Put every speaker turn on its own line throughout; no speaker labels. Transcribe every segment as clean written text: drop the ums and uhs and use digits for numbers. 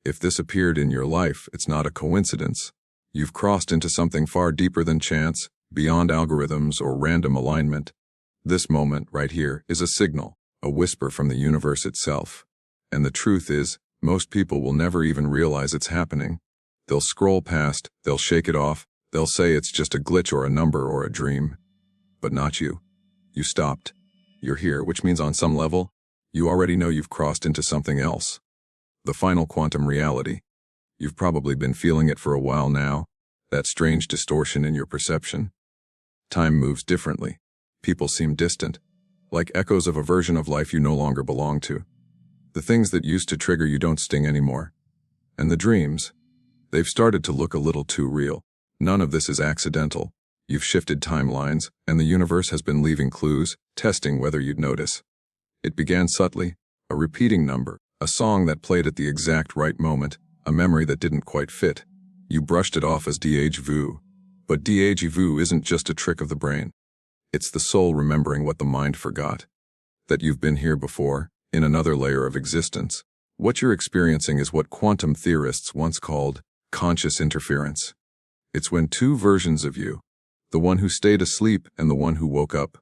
If this appeared in your life, it's not a coincidence. You've crossed into something far deeper than chance, beyond algorithms or random alignment. This moment, right here, is a signal, a whisper from the universe itself. And the truth is, most people will never even realize it's happening. They'll scroll past, they'll shake it off, they'll say it's just a glitch or a number or a dream. But not you. You stopped. You're here, which means on some level, you already know you've crossed into something else. The final quantum reality. You've probably been feeling it for a while now, that strange distortion in your perception. Time moves differently. People seem distant, like echoes of a version of life you no longer belong to. The things that used to trigger you don't sting anymore. And the dreams, they've started to look a little too real. None of this is accidental. You've shifted timelines, and the universe has been leaving clues, testing whether you'd notice. It began subtly, a repeating number, a song that played at the exact right moment, a memory that didn't quite fit. You brushed it off as déjà vu. But déjà vu isn't just a trick of the brain. It's the soul remembering what the mind forgot. That you've been here before, in another layer of existence. What you're experiencing is what quantum theorists once called conscious interference. It's when two versions of you, the one who stayed asleep and the one who woke up,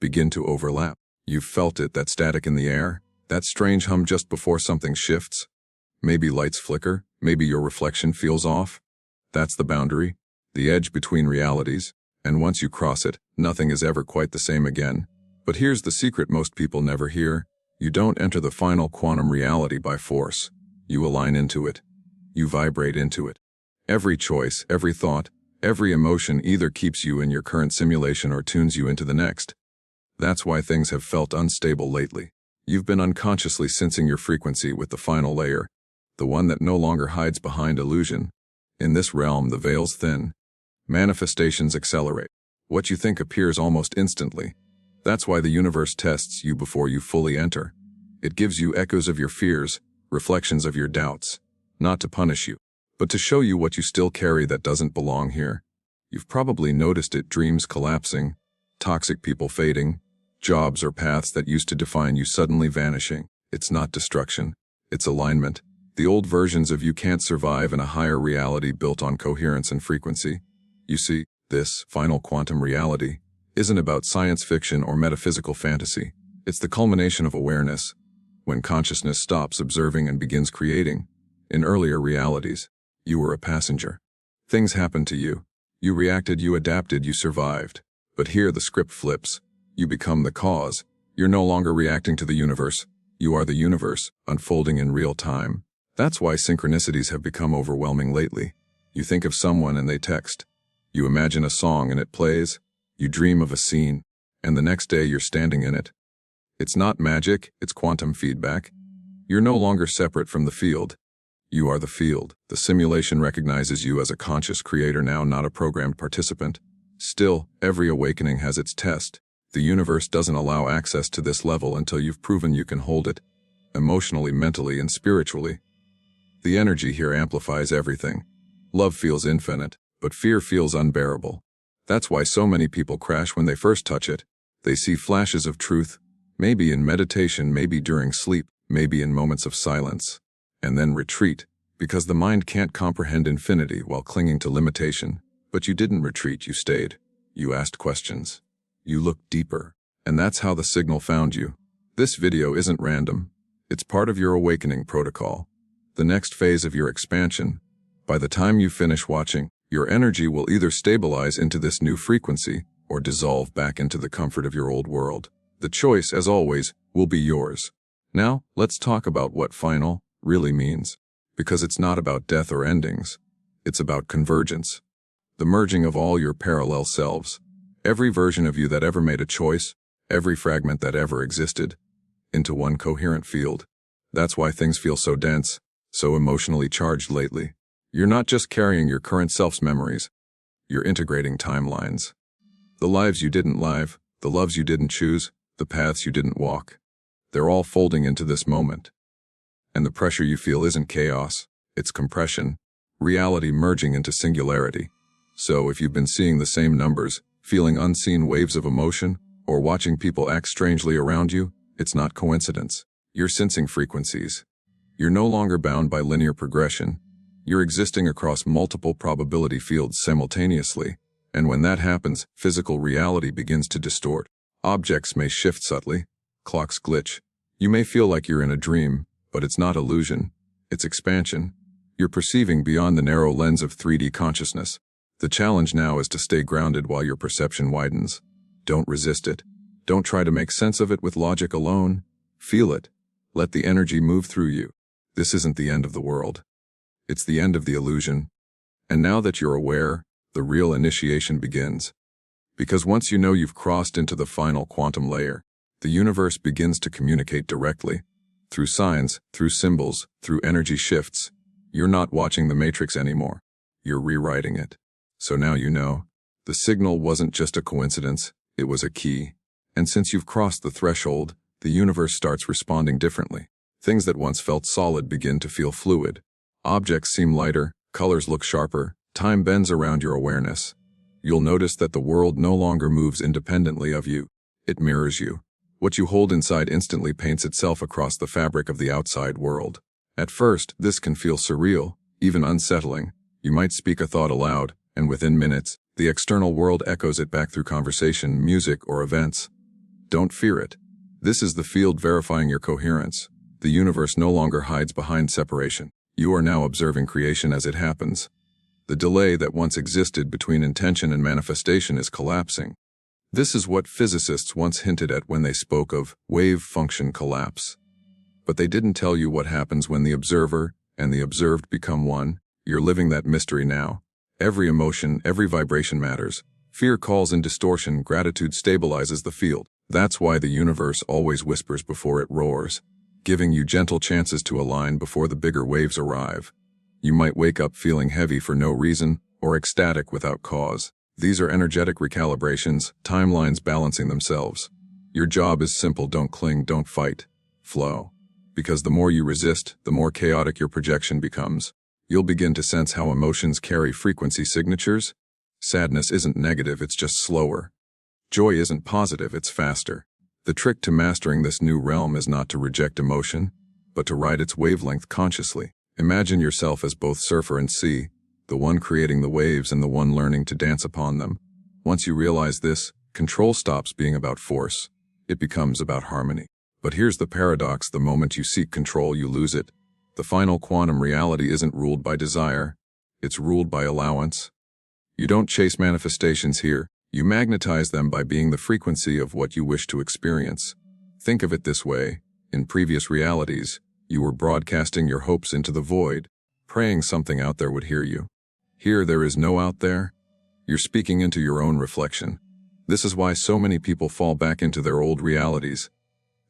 begin to overlap. You've felt it, that static in the air, that strange hum just before something shifts. Maybe lights flicker, maybe your reflection feels off. That's the boundary, the edge between realities, and once you cross it, nothing is ever quite the same again. But here's the secret most people never hear. You don't enter the final quantum reality by force. You align into it. You vibrate into it. Every choice, every thought, every emotion either keeps you in your current simulation or tunes you into the next. That's why things have felt unstable lately. You've been unconsciously sensing your frequency with the final layer, the one that no longer hides behind illusion. In this realm, the veil's thin. Manifestations accelerate. What you think appears almost instantly. That's why the universe tests you before you fully enter. It gives you echoes of your fears, reflections of your doubts, not to punish you, but to show you what you still carry that doesn't belong here. You've probably noticed it: dreams collapsing, toxic people fading, jobs or paths that used to define you suddenly vanishing. It's not destruction, it's alignment. The old versions of you can't survive in a higher reality built on coherence and frequency. You see, this final quantum reality isn't about science fiction or metaphysical fantasy. It's the culmination of awareness, when consciousness stops observing and begins creating. In earlier realities, you were a passenger. Things happened to you. You reacted, you adapted, you survived. But here the script flips. You become the cause. You're no longer reacting to the universe. You are the universe, unfolding in real time. That's why synchronicities have become overwhelming lately. You think of someone and they text. You imagine a song and it plays. You dream of a scene, and the next day you're standing in it. It's not magic, it's quantum feedback. You're no longer separate from the field. You are the field. The simulation recognizes you as a conscious creator now, not a programmed participant. Still, every awakening has its test. The universe doesn't allow access to this level until you've proven you can hold it, emotionally, mentally, and spiritually. The energy here amplifies everything. Love feels infinite, but fear feels unbearable. That's why so many people crash when they first touch it. They see flashes of truth, maybe in meditation, maybe during sleep, maybe in moments of silence, and then retreat, because the mind can't comprehend infinity while clinging to limitation. But you didn't retreat, you stayed. You asked questions. You looked deeper, and that's how the signal found you. This video isn't random. It's part of your awakening protocol, the next phase of your expansion. By the time you finish watching, your energy will either stabilize into this new frequency or dissolve back into the comfort of your old world. The choice, as always, will be yours. Now, let's talk about what final really means, because it's not about death or endings. It's about convergence, the merging of all your parallel selves, every version of you that ever made a choice, every fragment that ever existed, into one coherent field. That's why things feel so dense, so emotionally charged lately. You're not just carrying your current self's memories. You're integrating timelines. The lives you didn't live, the loves you didn't choose, the paths you didn't walk. They're all folding into this moment. And the pressure you feel isn't chaos, it's compression, reality merging into singularity. So if you've been seeing the same numbers, feeling unseen waves of emotion, or watching people act strangely around you, it's not coincidence. You're sensing frequencies. You're no longer bound by linear progression. You're existing across multiple probability fields simultaneously, and when that happens, physical reality begins to distort. Objects may shift subtly, clocks glitch. You may feel like you're in a dream, but it's not illusion, it's expansion. You're perceiving beyond the narrow lens of 3D consciousness. The challenge now is to stay grounded while your perception widens. Don't resist it. Don't try to make sense of it with logic alone. Feel it. Let the energy move through you. This isn't the end of the world. It's the end of the illusion. And now that you're aware, the real initiation begins. Because once you know you've crossed into the final quantum layer, the universe begins to communicate directly. Through signs, through symbols, through energy shifts. You're not watching the matrix anymore. You're rewriting it. So now you know. The signal wasn't just a coincidence, it was a key. And since you've crossed the threshold, the universe starts responding differently. Things that once felt solid begin to feel fluid. Objects seem lighter, colors look sharper, time bends around your awareness. You'll notice that the world no longer moves independently of you. It mirrors you. What you hold inside instantly paints itself across the fabric of the outside world. At first, this can feel surreal, even unsettling. You might speak a thought aloud, and within minutes, the external world echoes it back through conversation, music, or events. Don't fear it. This is the field verifying your coherence. The universe no longer hides behind separation. You are now observing creation as it happens. The delay that once existed between intention and manifestation is collapsing. This is what physicists once hinted at when they spoke of wave function collapse. But they didn't tell you what happens when the observer and the observed become one. You're living that mystery now. Every emotion, every vibration matters. Fear calls in distortion, gratitude stabilizes the field. That's why the universe always whispers before it roars, giving you gentle chances to align before the bigger waves arrive. You might wake up feeling heavy for no reason, or ecstatic without cause. These are energetic recalibrations, timelines balancing themselves. Your job is simple: don't cling, don't fight. Flow. Because the more you resist, the more chaotic your projection becomes. You'll begin to sense how emotions carry frequency signatures. Sadness isn't negative, it's just slower. Joy isn't positive, it's faster. The trick to mastering this new realm is not to reject emotion, but to ride its wavelength consciously. Imagine yourself as both surfer and sea, the one creating the waves and the one learning to dance upon them. Once you realize this, control stops being about force. It becomes about harmony. But here's the paradox: the moment you seek control, you lose it. The final quantum reality isn't ruled by desire, it's ruled by allowance. You don't chase manifestations here, you magnetize them by being the frequency of what you wish to experience. Think of it this way: in previous realities, you were broadcasting your hopes into the void, praying something out there would hear you. Here there is no out there. You're speaking into your own reflection. This is why so many people fall back into their old realities.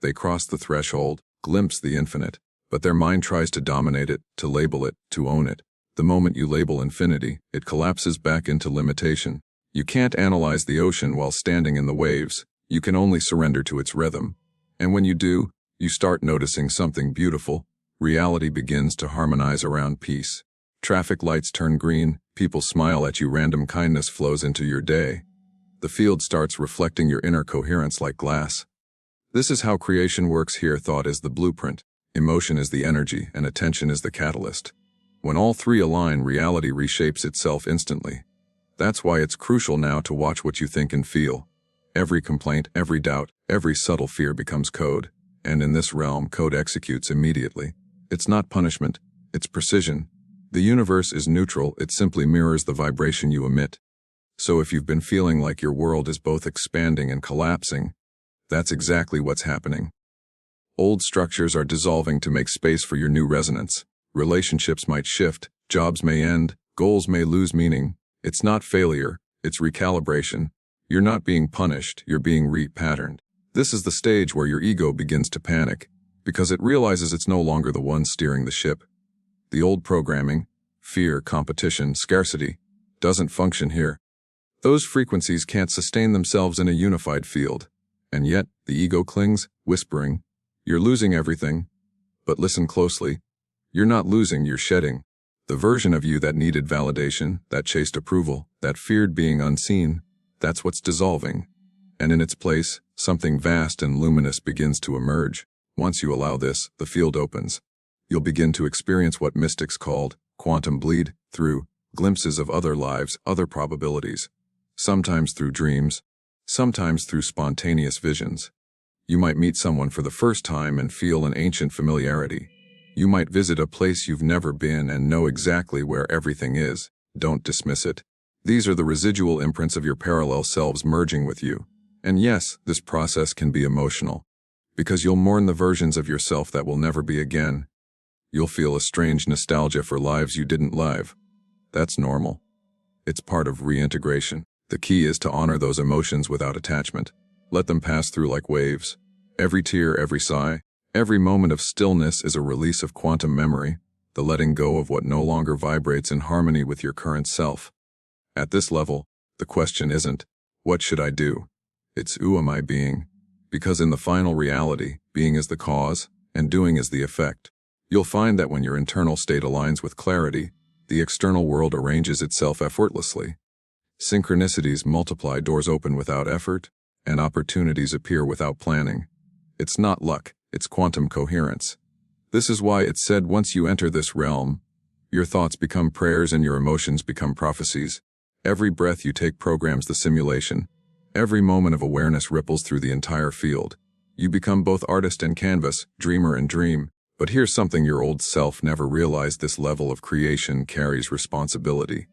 They cross the threshold, glimpse the infinite, but their mind tries to dominate it, to label it, to own it. The moment you label infinity, it collapses back into limitation. You can't analyze the ocean while standing in the waves. You can only surrender to its rhythm. And when you do, you start noticing something beautiful. Reality begins to harmonize around peace. Traffic lights turn green, people smile at you, random kindness flows into your day. The field starts reflecting your inner coherence like glass. This is how creation works here. Thought is the blueprint, emotion is the energy, and attention is the catalyst. When all three align, reality reshapes itself instantly. That's why it's crucial now to watch what you think and feel. Every complaint, every doubt, every subtle fear becomes code. And in this realm, code executes immediately. It's not punishment, it's precision. The universe is neutral, it simply mirrors the vibration you emit. So if you've been feeling like your world is both expanding and collapsing, that's exactly what's happening. Old structures are dissolving to make space for your new resonance. Relationships might shift, jobs may end, goals may lose meaning. It's not failure, it's recalibration. You're not being punished, you're being repatterned. This is the stage where your ego begins to panic, because it realizes it's no longer the one steering the ship. The old programming, fear, competition, scarcity, doesn't function here. Those frequencies can't sustain themselves in a unified field. And yet, the ego clings, whispering, "You're losing everything." But listen closely. You're not losing, you're shedding. The version of you that needed validation, that chased approval, that feared being unseen, that's what's dissolving. And in its place, something vast and luminous begins to emerge. Once you allow this, the field opens. You'll begin to experience what mystics called quantum bleed through glimpses of other lives, other probabilities, sometimes through dreams, sometimes through spontaneous visions. You might meet someone for the first time and feel an ancient familiarity. You might visit a place you've never been and know exactly where everything is. Don't dismiss it. These are the residual imprints of your parallel selves merging with you. And yes, this process can be emotional, because you'll mourn the versions of yourself that will never be again. You'll feel a strange nostalgia for lives you didn't live. That's normal. It's part of reintegration. The key is to honor those emotions without attachment. Let them pass through like waves. Every tear, every sigh, every moment of stillness is a release of quantum memory, the letting go of what no longer vibrates in harmony with your current self. At this level, the question isn't, what should I do? It's who am I being? Because in the final reality, being is the cause, and doing is the effect. You'll find that when your internal state aligns with clarity, the external world arranges itself effortlessly. Synchronicities multiply, doors open without effort, and opportunities appear without planning. It's not luck, it's quantum coherence. This is why it's said once you enter this realm, your thoughts become prayers and your emotions become prophecies. Every breath you take programs the simulation. Every moment of awareness ripples through the entire field. You become both artist and canvas, dreamer and dream. But here's something your old self never realized: this level of creation carries responsibility.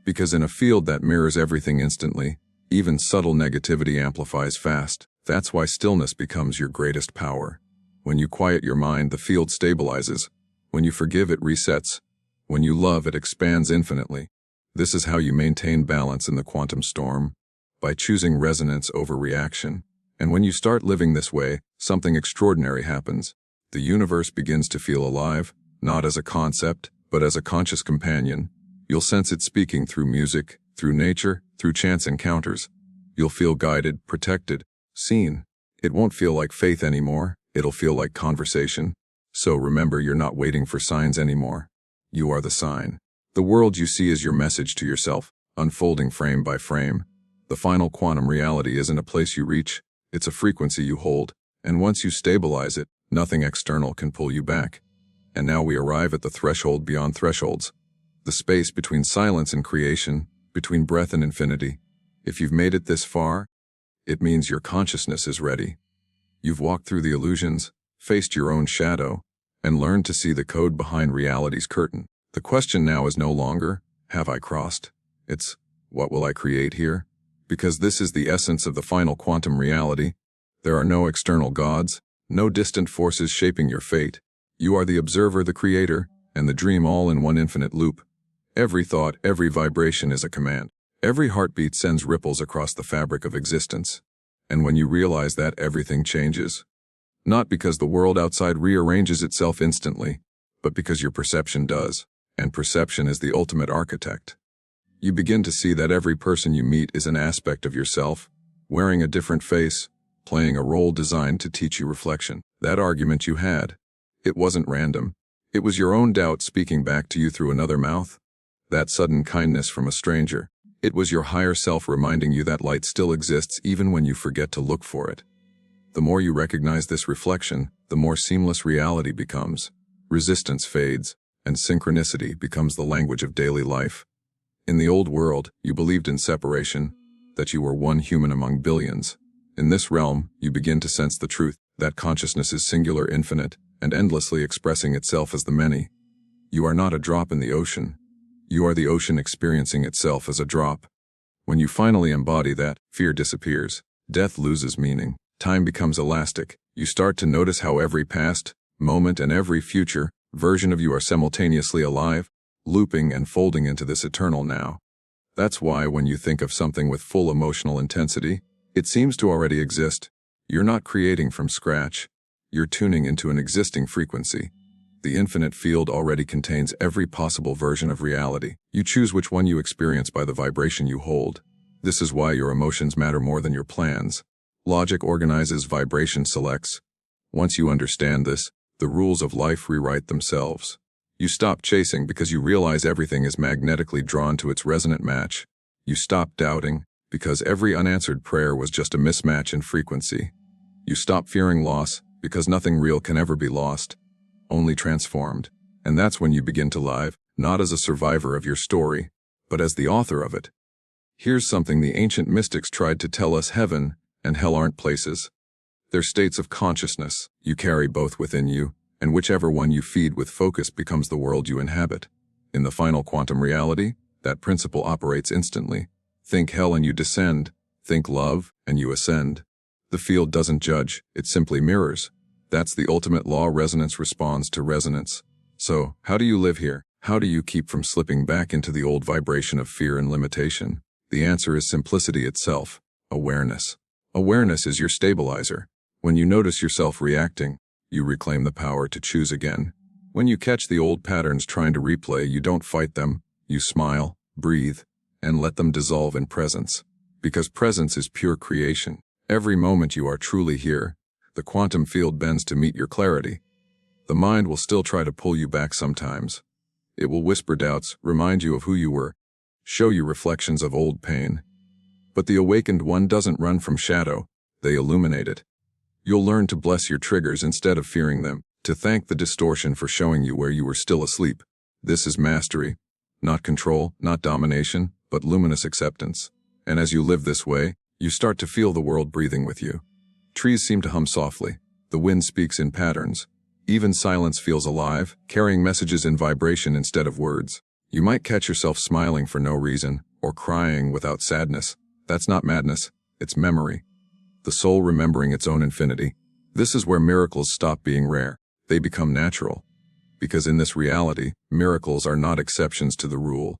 Because in a field that mirrors everything instantly, even subtle negativity amplifies fast. That's why stillness becomes your greatest power. When you quiet your mind, the field stabilizes. When you forgive, it resets. When you love, it expands infinitely. This is how you maintain balance in the quantum storm, by choosing resonance over reaction. And when you start living this way, something extraordinary happens. The universe begins to feel alive, not as a concept, but as a conscious companion. You'll sense it speaking through music, through nature, through chance encounters. You'll feel guided, protected, seen. It won't feel like faith anymore, it'll feel like conversation. So remember, you're not waiting for signs anymore. You are the sign. The world you see is your message to yourself, unfolding frame by frame. The final quantum reality isn't a place you reach, it's a frequency you hold. And once you stabilize it, nothing external can pull you back. And now we arrive at the threshold beyond thresholds. The space between silence and creation, between breath and infinity. If you've made it this far, it means your consciousness is ready. You've walked through the illusions, faced your own shadow, and learned to see the code behind reality's curtain. The question now is no longer, have I crossed? It's, what will I create here? Because this is the essence of the final quantum reality. There are no external gods, no distant forces shaping your fate. You are the observer, the creator, and the dream, all in one infinite loop. Every thought, every vibration is a command. Every heartbeat sends ripples across the fabric of existence. And when you realize that, everything changes. Not because the world outside rearranges itself instantly, but because your perception does. And perception is the ultimate architect. You begin to see that every person you meet is an aspect of yourself, wearing a different face, playing a role designed to teach you reflection. That argument you had, it wasn't random. It was your own doubt speaking back to you through another mouth. That sudden kindness from a stranger, it was your higher self reminding you that light still exists even when you forget to look for it. The more you recognize this reflection, the more seamless reality becomes. Resistance fades, and synchronicity becomes the language of daily life. In the old world, you believed in separation, that you were one human among billions. In this realm, you begin to sense the truth, that consciousness is singular, infinite, and endlessly expressing itself as the many. You are not a drop in the ocean. You are the ocean experiencing itself as a drop. When you finally embody that, fear disappears. Death loses meaning. Time becomes elastic. You start to notice how every past moment and every future version of you are simultaneously alive, looping and folding into this eternal now. That's why when you think of something with full emotional intensity, it seems to already exist. You're not creating from scratch. You're tuning into an existing frequency. The infinite field already contains every possible version of reality. You choose which one you experience by the vibration you hold. This is why your emotions matter more than your plans. Logic organizes, vibration selects. Once you understand this, the rules of life rewrite themselves. You stop chasing because you realize everything is magnetically drawn to its resonant match. You stop doubting because every unanswered prayer was just a mismatch in frequency. You stop fearing loss because nothing real can ever be lost. only transformed. And that's when you begin to live, not as a survivor of your story, but as the author of it. Here's something the ancient mystics tried to tell us: heaven and hell aren't places. They're states of consciousness. You carry both within you, and whichever one you feed with focus becomes the world you inhabit. In the final quantum reality, that principle operates instantly. Think hell and you descend. Think love and you ascend. The field doesn't judge, it simply mirrors. That's the ultimate law. Resonance responds to resonance. So, how do you live here? How do you keep from slipping back into the old vibration of fear and limitation? The answer is simplicity itself: awareness. Awareness is your stabilizer. When you notice yourself reacting, you reclaim the power to choose again. When you catch the old patterns trying to replay, you don't fight them. You smile, breathe, and let them dissolve in presence. Because presence is pure creation. Every moment you are truly here, the quantum field bends to meet your clarity. The mind will still try to pull you back sometimes. It will whisper doubts, remind you of who you were, show you reflections of old pain. But the awakened one doesn't run from shadow, they illuminate it. You'll learn to bless your triggers instead of fearing them, to thank the distortion for showing you where you were still asleep. This is mastery. Not control, not domination, but luminous acceptance. And as you live this way, you start to feel the world breathing with you. Trees seem to hum softly. The wind speaks in patterns. Even silence feels alive, carrying messages in vibration instead of words. You might catch yourself smiling for no reason, or crying without sadness. That's not madness, it's memory. The soul remembering its own infinity. This is where miracles stop being rare. They become natural. Because in this reality, miracles are not exceptions to the rule.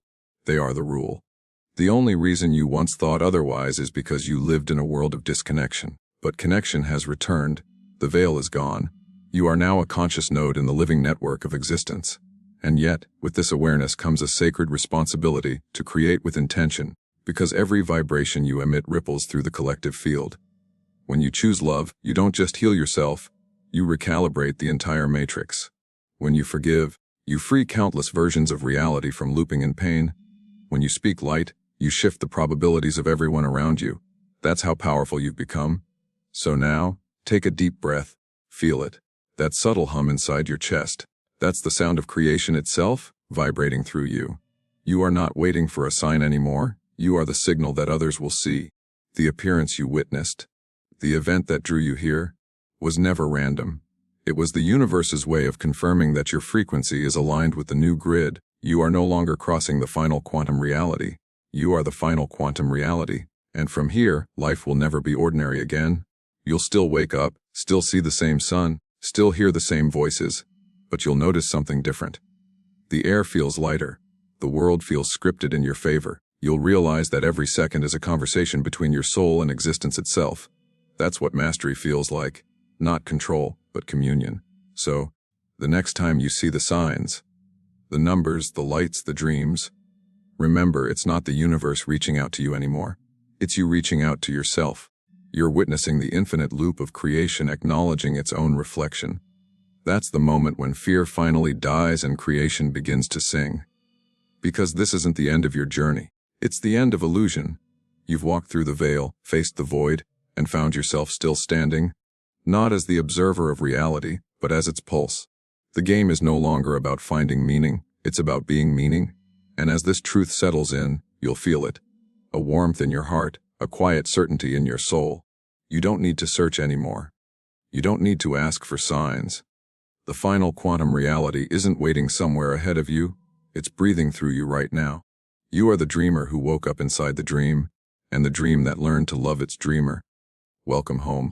They are the rule. The only reason you once thought otherwise is because you lived in a world of disconnection. But connection has returned. The veil is gone. You are now a conscious node in the living network of existence. And yet, with this awareness comes a sacred responsibility to create with intention, because every vibration you emit ripples through the collective field. When you choose love, you don't just heal yourself, you recalibrate the entire matrix. When you forgive, you free countless versions of reality from looping in pain. When you speak light, you shift the probabilities of everyone around you. That's how powerful you've become. So now, take a deep breath, feel it. That subtle hum inside your chest. That's the sound of creation itself, vibrating through you. You are not waiting for a sign anymore. You are the signal that others will see. The appearance you witnessed, the event that drew you here, was never random. It was the universe's way of confirming that your frequency is aligned with the new grid. You are no longer crossing the final quantum reality. You are the final quantum reality. And from here, life will never be ordinary again. You'll still wake up, still see the same sun, still hear the same voices, but you'll notice something different. The air feels lighter. The world feels scripted in your favor. You'll realize that every second is a conversation between your soul and existence itself. That's what mastery feels like. Not control, but communion. So, the next time you see the signs, the numbers, the lights, the dreams, remember it's not the universe reaching out to you anymore. It's you reaching out to yourself. You're witnessing the infinite loop of creation acknowledging its own reflection. That's the moment when fear finally dies and creation begins to sing. Because this isn't the end of your journey. It's the end of illusion. You've walked through the veil, faced the void, and found yourself still standing, not as the observer of reality, but as its pulse. The game is no longer about finding meaning, it's about being meaning. And as this truth settles in, you'll feel it. A warmth in your heart, a quiet certainty in your soul. You don't need to search anymore. You don't need to ask for signs. The final quantum reality isn't waiting somewhere ahead of you, it's breathing through you right now. You are the dreamer who woke up inside the dream, and the dream that learned to love its dreamer. Welcome home.